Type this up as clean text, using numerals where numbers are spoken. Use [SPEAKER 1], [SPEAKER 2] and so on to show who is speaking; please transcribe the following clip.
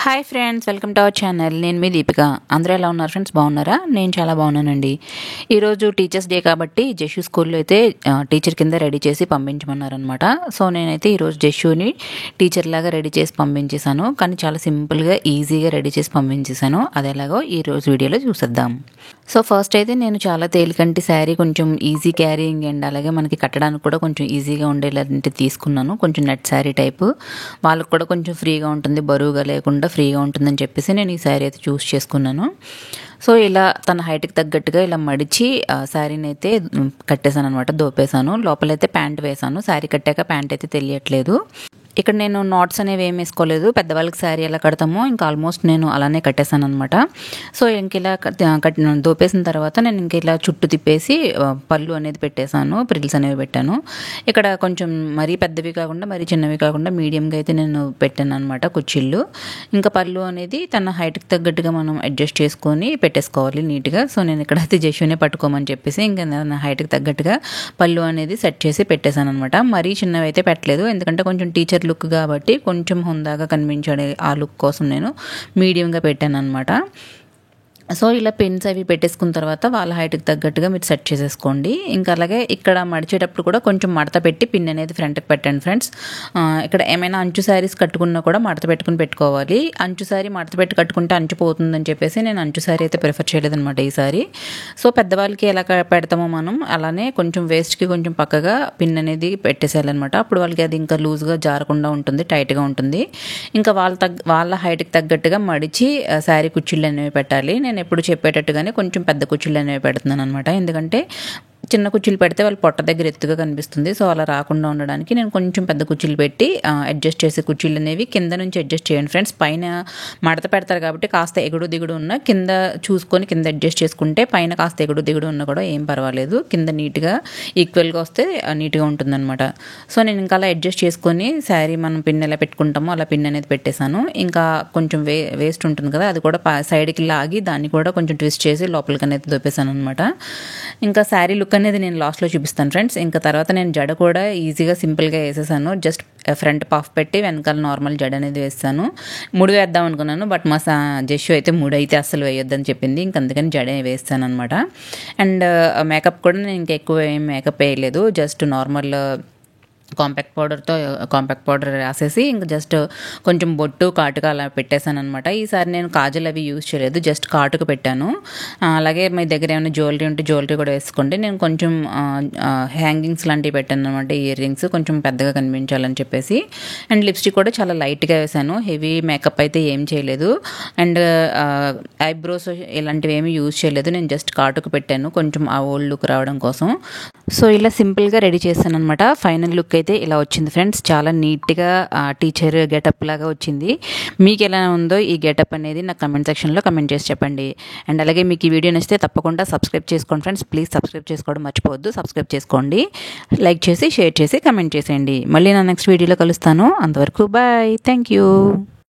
[SPEAKER 1] Hi friends, welcome to our channel. నేను మీ దీపిక. అందరూ ఎలా ఉన్నారు ఫ్రెండ్స్? బాగున్నారా? నేను చాలా బాగున్నానండి. ఈరోజు టీచర్స్ డే కాబట్టి జషు స్కూల్లో అయితే టీచర్ కింద రెడీ చేసి పంపించమన్నారనమాట. సో నేనైతే ఈరోజు జషుని టీచర్ లాగా రెడీ చేసి పంపించేశాను. కానీ చాలా సింపుల్గా ఈజీగా రెడీ చేసి పంపించేశాను. అది ఎలాగో ఈరోజు వీడియోలో చూసేద్దాం. సో ఫస్ట్ అయితే నేను చాలా తేలికంటి శారీ, కొంచెం ఈజీ క్యారీయింగ్ అండ్ అలాగే మనకి కట్టడానికి కూడా కొంచెం ఈజీగా ఉండేలాంటి తీసుకున్నాను. కొంచెం నెట్ శారీ టైపు, వాళ్ళకు కూడా కొంచెం ఫ్రీగా ఉంటుంది, బరువుగా లేకుండా ఫ్రీగా ఉంటుందని చెప్పేసి నేను ఈ శారీ అయితే చూస్ చేసుకున్నాను. సో ఇలా తన హైట్కి తగ్గట్టుగా ఇలా మడిచి శారీని అయితే కట్టేశాను అనమాట, దోపేశాను. లోపలైతే ప్యాంట్ వేసాను. శారీ కట్టాక ప్యాంట్ అయితే తెలియట్లేదు. ఇక్కడ నేను నాట్స్ అనేవి ఏం వేసుకోలేదు. పెద్దవాళ్ళకి శారీ ఎలా కడతామో ఇంకా ఆల్మోస్ట్ నేను అలానే కట్టేశాను అనమాట. సో ఇంక ఇలా దోపేసిన తర్వాత నేను ఇంక ఇలా చుట్టూ తిప్పేసి పళ్ళు అనేది పెట్టేశాను, ప్రిల్స్ అనేవి పెట్టాను. ఇక్కడ కొంచెం మరీ పెద్దవి కాకుండా మరీ చిన్నవి కాకుండా మీడియంగా అయితే నేను పెట్టాను అనమాట కుచ్చిళ్ళు. ఇంకా పళ్ళు అనేది తన హైట్కి తగ్గట్టుగా మనం అడ్జస్ట్ చేసుకొని పెట్టేసుకోవాలి నీట్గా. సో నేను ఇక్కడ అయితే జషునే పట్టుకోమని చెప్పేసి ఇంకా నా హైట్కి తగ్గట్టుగా పళ్ళు అనేది సెట్ చేసి పెట్టేశాను అనమాట. మరీ చిన్నవి అయితే పెట్టలేదు, ఎందుకంటే కొంచెం టీచర్ లుక్ కాబట్టి కొంచెం హుందాగా కనిపించే ఆ లుక్ కోసం నేను మీడియంగా పెట్టాను అనమాట. సో ఇలా పిన్స్ అవి పెట్టేసుకున్న తర్వాత వాళ్ళ హైట్కి తగ్గట్టుగా మీరు సెట్ చేసేసుకోండి. ఇంకా అలాగే ఇక్కడ మడిచేటప్పుడు కూడా కొంచెం మడత పెట్టి పిన్ అనేది ఫ్రంట్కి పెట్టండి ఫ్రెండ్స్. ఇక్కడ ఏమైనా అంచు శారీస్ కట్టుకున్నా కూడా మడత పెట్టుకుని పెట్టుకోవాలి. అంచు శారీ మడత పెట్టి కట్టుకుంటే అంచు పోతుందని చెప్పేసి నేను అంచు శారీ అయితే ప్రిఫర్ చేయలేదన్నమాట ఈసారి. సో పెద్దవాళ్ళకి ఎలా పెడతామో మనం అలానే కొంచెం వేస్ట్కి కొంచెం పక్కగా పిన్ అనేది పెట్టేసేయాలన్నమాట. అప్పుడు వాళ్ళకి అది ఇంకా లూజ్గా జారకుండా ఉంటుంది, టైట్గా ఉంటుంది. ఇంకా వాళ్ళ హైట్కి తగ్గట్టుగా మడిచి శారీ కుచ్చిళ్ళు అనేవి పెట్టాలి. నేను ఎప్పుడు చెప్పేటట్టుగానే కొంచెం పెద్ద కుచ్చిళ్ళు అనేవి పెడుతున్నాను అనమాట. ఎందుకంటే చిన్న కుచ్చిళ్ళు పెడితే వాళ్ళ పొట్ట దగ్గర ఎత్తుగా కనిపిస్తుంది. సో అలా రాకుండా ఉండడానికి నేను కొంచెం పెద్ద కుచ్చిళ్ళు పెట్టి అడ్జస్ట్ చేసే కుచ్చిళ్ళు అనేవి కింద నుంచి అడ్జస్ట్ చేయండి ఫ్రెండ్స్. పైన మడత పెడతారు కాబట్టి కాస్త ఎగుడు దిగుడు ఉన్న కింద చూసుకొని కింద అడ్జస్ట్ చేసుకుంటే పైన కాస్త ఎగుడు దిగుడు ఉన్నా కూడా ఏం పర్వాలేదు. కింద నీట్గా ఈక్వల్గా వస్తే నీట్గా ఉంటుందన్నమాట. సో నేను ఇంకా అలా అడ్జస్ట్ చేసుకొని శారీ మనం పిన్ ఎలా పెట్టుకుంటామో అలా పిన్ అనేది పెట్టేశాను. ఇంకా కొంచెం వేస్ట్ ఉంటుంది కదా, అది కూడా సైడ్కి లాగి దాన్ని కూడా కొంచెం ట్విస్ట్ చేసి లోపలికి అనేది దొప్పేశాను అనమాట. ఇంకా శారీ లుక్ అనేది నేను లాస్ట్లో చూపిస్తాను ఫ్రెండ్స్. ఇంకా తర్వాత నేను జడ కూడా ఈజీగా సింపుల్గా వేసేసాను. జస్ట్ ఫ్రంట్ పఫ్ పెట్టి వెనకాల నార్మల్ జడ అనేది వేస్తాను. ముడి వేద్దాం అనుకున్నాను, బట్ మా జషు అయితే ముడి అయితే అస్సలు వేయొద్దని చెప్పింది. ఇంక అందుకని జడ వేస్తాను అనమాట. అండ్ మేకప్ కూడా నేను ఇంకా ఎక్కువ ఏం మేకప్ వేయలేదు, జస్ట్ నార్మల్ కాంపాక్ట్ పౌడర్ రాసేసి ఇంకా జస్ట్ కొంచెం బొట్టు కాటుక అలా పెట్టేశాను అనమాట. ఈసారి నేను కాజల్ అవి యూజ్ చేయలేదు, జస్ట్ కాటుక పెట్టాను. అలాగే మీ దగ్గర ఏమైనా జ్యువెలరీ ఉంటే జ్యువెలరీ కూడా వేసుకోండి. నేను కొంచెం హ్యాంగింగ్స్ లాంటివి పెట్టాను అనమాట, ఇయర్ రింగ్స్ కొంచెం పెద్దగా కనిపించాలని చెప్పేసి. అండ్ లిప్స్టిక్ కూడా చాలా లైట్గా వేసాను, హెవీ మేకప్ అయితే ఏం చేయలేదు. అండ్ ఐబ్రోస్ ఇలాంటివి ఏమీ యూజ్ చేయలేదు, నేను జస్ట్ కాటుక పెట్టాను కొంచెం ఆ ఓల్డ్ లుక్ రావడం కోసం. సో ఇలా సింపుల్గా రెడీ చేశాను అనమాట. ఫైనల్ లుక్ అయితే ఇలా వచ్చింది ఫ్రెండ్స్. చాలా నీట్గా టీచర్ గెటప్ లాగా వచ్చింది. మీకు ఎలా ఉందో ఈ గెటప్ అనేది నాకు కమెంట్ సెక్షన్లో కమెంట్ చేసి చెప్పండి. అండ్ అలాగే మీకు ఈ వీడియో నచ్చితే తప్పకుండా సబ్స్క్రైబ్ చేసుకోండి ఫ్రెండ్స్. ప్లీజ్ సబ్స్క్రైబ్ చేసుకోవడం మర్చిపోవద్దు. సబ్స్క్రైబ్ చేసుకోండి, లైక్ చేసి షేర్ చేసి కమెంట్ చేసేయండి. మళ్ళీ నా నెక్స్ట్ వీడియోలో కలుస్తాను. అంతవరకు బాయ్, థ్యాంక్ యూ.